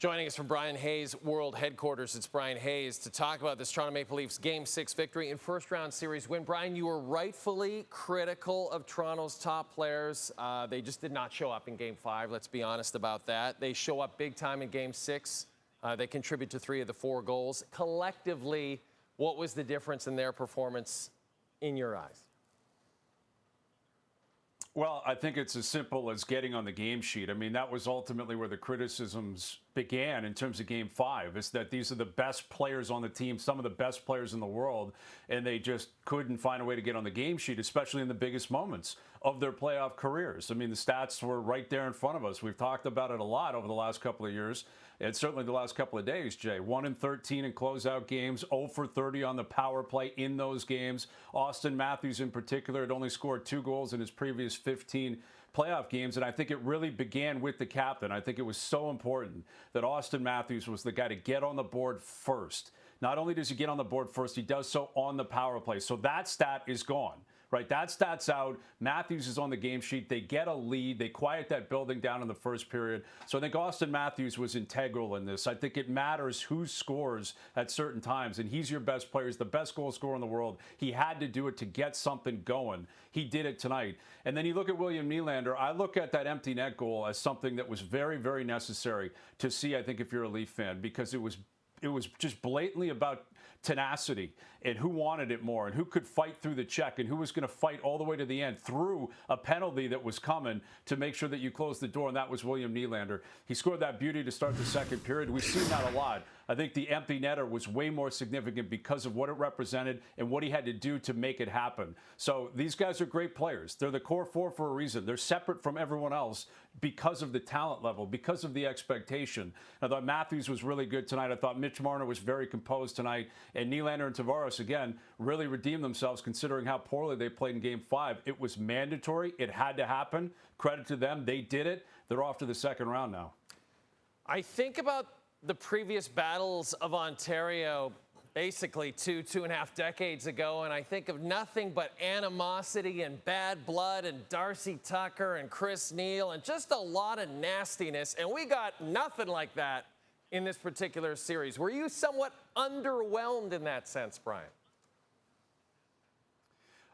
Joining us from Bryan Hayes World Headquarters, it's Bryan Hayes to talk about this Toronto Maple Leafs Game 6 victory and first-round series win. Bryan, you were rightfully critical of Toronto's top players. They just did not show up in Game 5, let's be honest about that. They show up big time in Game 6. They contribute to 3 of the 4 goals. Collectively, what was the difference in their performance in your eyes? Well, I think it's as simple as getting on the game sheet. I mean, that was ultimately where the criticisms began in terms of Game 5, is that these are the best players on the team, some of the best players in the world, and they just couldn't find a way to get on the game sheet, especially in the biggest moments of their playoff careers. I mean, the stats were right there in front of us. We've talked about it a lot over the last couple of years, and certainly the last couple of days, Jay. 1-13 in closeout games, 0-for-30 on the power play in those games. Austin Matthews in particular had only scored 2 goals in his previous 15 playoff games, and I think it really began with the captain. I think it was so important that Austin Matthews was the guy to get on the board first. Not only does he get on the board first, he does so on the power play. So that stat is gone. Right, that stat's out. Matthews is on the game sheet. They get a lead. They quiet that building down in the first period. So I think Austin Matthews was integral in this. I think it matters who scores at certain times, and he's your best player. He's the best goal scorer in the world. He had to do it to get something going. He did it tonight. And then you look at William Nylander. I look at that empty net goal as something that was very, very necessary to see, I think, if you're a Leaf fan, because it was just blatantly about tenacity and who wanted it more and who could fight through the check and who was going to fight all the way to the end through a penalty that was coming to make sure that you closed the door, and that was William Nylander. He scored that beauty to start the second period. We've seen that a lot. I think the empty netter was way more significant because of what it represented and what he had to do to make it happen. So these guys are great players. They're the core 4 for a reason. They're separate from everyone else because of the talent level, because of the expectation. I thought Matthews was really good tonight. I thought Mitch Marner was very composed tonight. And Nylander and Tavares, again, really redeemed themselves considering how poorly they played in Game 5. It was mandatory. It had to happen. Credit to them. They did it. They're off to the second round now. I think about the previous battles of Ontario basically 2.5 decades ago, and I think of nothing but animosity and bad blood and Darcy Tucker and Chris Neil and just a lot of nastiness, and we got nothing like that in this particular series. Were you somewhat underwhelmed in that sense, Bryan?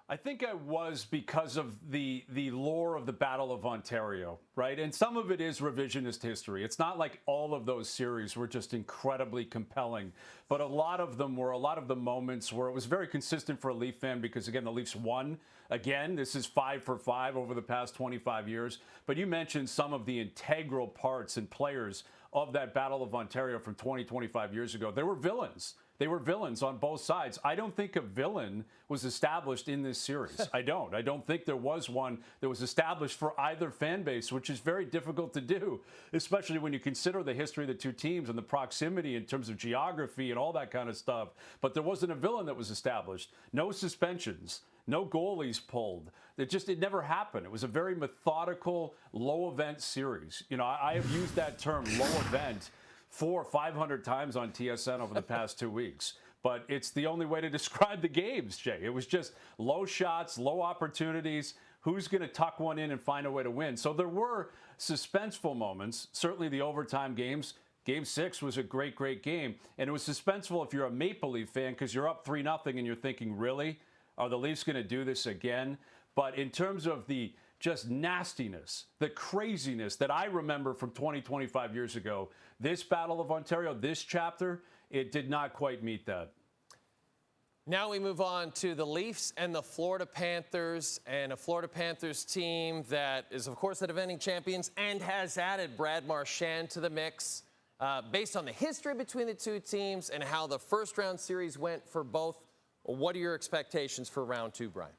I think I was because of the lore of the Battle of Ontario, right? And some of it is revisionist history. It's not like all of those series were just incredibly compelling, but a lot of them were, a lot of the moments where it was very consistent for a Leaf fan because, again, the Leafs won. Again, this is 5 for 5 over the past 25 years. But you mentioned some of the integral parts and players of that Battle of Ontario from 25 years ago. They were villains. They were villains on both sides. I don't think a villain was established in this series. I don't. I don't think there was one that was established for either fan base, which is very difficult to do, especially when you consider the history of the two teams and the proximity in terms of geography and all that kind of stuff. But there wasn't a villain that was established. No suspensions. No goalies pulled. It never happened. It was a very methodical, low-event series. You know, I have used that term, low event, 400 or 500 times on TSN over the past 2 weeks. But it's the only way to describe the games, Jay. It was just low shots, low opportunities. Who's going to tuck one in and find a way to win? So there were suspenseful moments, certainly the overtime games. Game 6 was a great, great game. And it was suspenseful if you're a Maple Leaf fan because you're up 3-0 and you're thinking, really? Are the Leafs going to do this again? But in terms of the just nastiness, the craziness that I remember from 25 years ago, this Battle of Ontario, this chapter, it did not quite meet that. Now we move on to the Leafs and the Florida Panthers, and a Florida Panthers team that is, of course, the defending champions and has added Brad Marchand to the mix. Based on the history between the two teams and how the first-round series went for both, what are your expectations for round 2, Bryan?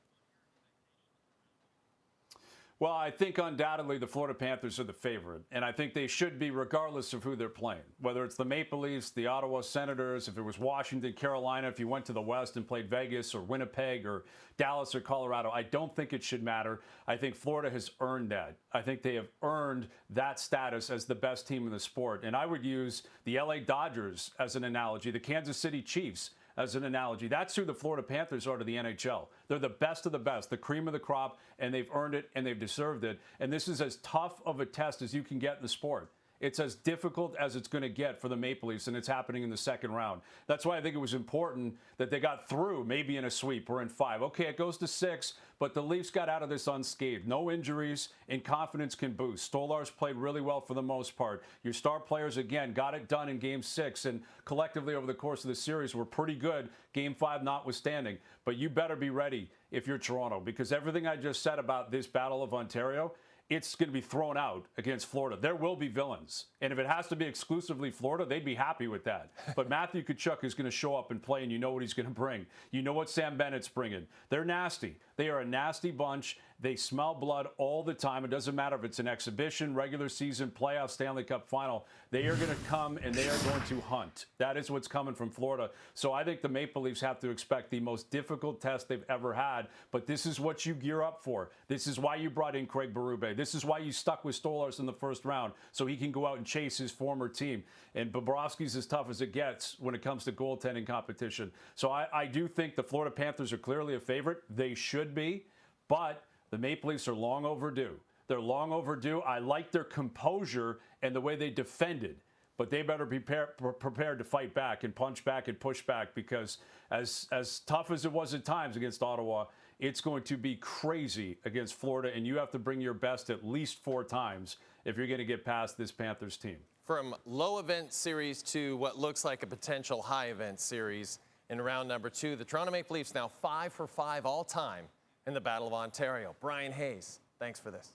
Well, I think undoubtedly the Florida Panthers are the favorite, and I think they should be regardless of who they're playing. Whether it's the Maple Leafs, the Ottawa Senators, if it was Washington, Carolina, if you went to the West and played Vegas or Winnipeg or Dallas or Colorado, I don't think it should matter. I think Florida has earned that. I think they have earned that status as the best team in the sport. And I would use the LA Dodgers as an analogy, the Kansas City Chiefs as an analogy. That's who the Florida Panthers are to the NHL. They're the best of the best, the cream of the crop, and they've earned it and they've deserved it. And this is as tough of a test as you can get in the sport. It's as difficult as it's going to get for the Maple Leafs, and it's happening in the second round. That's why I think it was important that they got through, maybe in a sweep or in 5. Okay, it goes to 6, but the Leafs got out of this unscathed. No injuries, and confidence can boost. Stolar's played really well for the most part. Your star players, again, got it done in Game 6, and collectively over the course of the series were pretty good, Game 5 notwithstanding. But you better be ready if you're Toronto, because everything I just said about this Battle of Ontario, it's going to be thrown out against Florida. There will be villains. And if it has to be exclusively Florida, they'd be happy with that. But Matthew Tkachuk is going to show up and play, and you know what he's going to bring. You know what Sam Bennett's bringing. They're nasty. They are a nasty bunch. They smell blood all the time. It doesn't matter if it's an exhibition, regular season, playoff, Stanley Cup final. They are going to come, and they are going to hunt. That is what's coming from Florida. So I think the Maple Leafs have to expect the most difficult test they've ever had. But this is what you gear up for. This is why you brought in Craig Berube. This is why you stuck with Stolarz in the first round, so he can go out and chase his former team. And Bobrovsky's as tough as it gets when it comes to goaltending competition. So I do think the Florida Panthers are clearly a favorite. They should be. But the Maple Leafs are long overdue. They're long overdue. I like their composure and the way they defended. But they better be prepared to fight back and punch back and push back, because as tough as it was at times against Ottawa, it's going to be crazy against Florida, and you have to bring your best at least 4 times if you're going to get past this Panthers team. From low event series to what looks like a potential high event series in round number 2, the Toronto Maple Leafs now 5 for 5 all time in the Battle of Ontario. Bryan Hayes, thanks for this.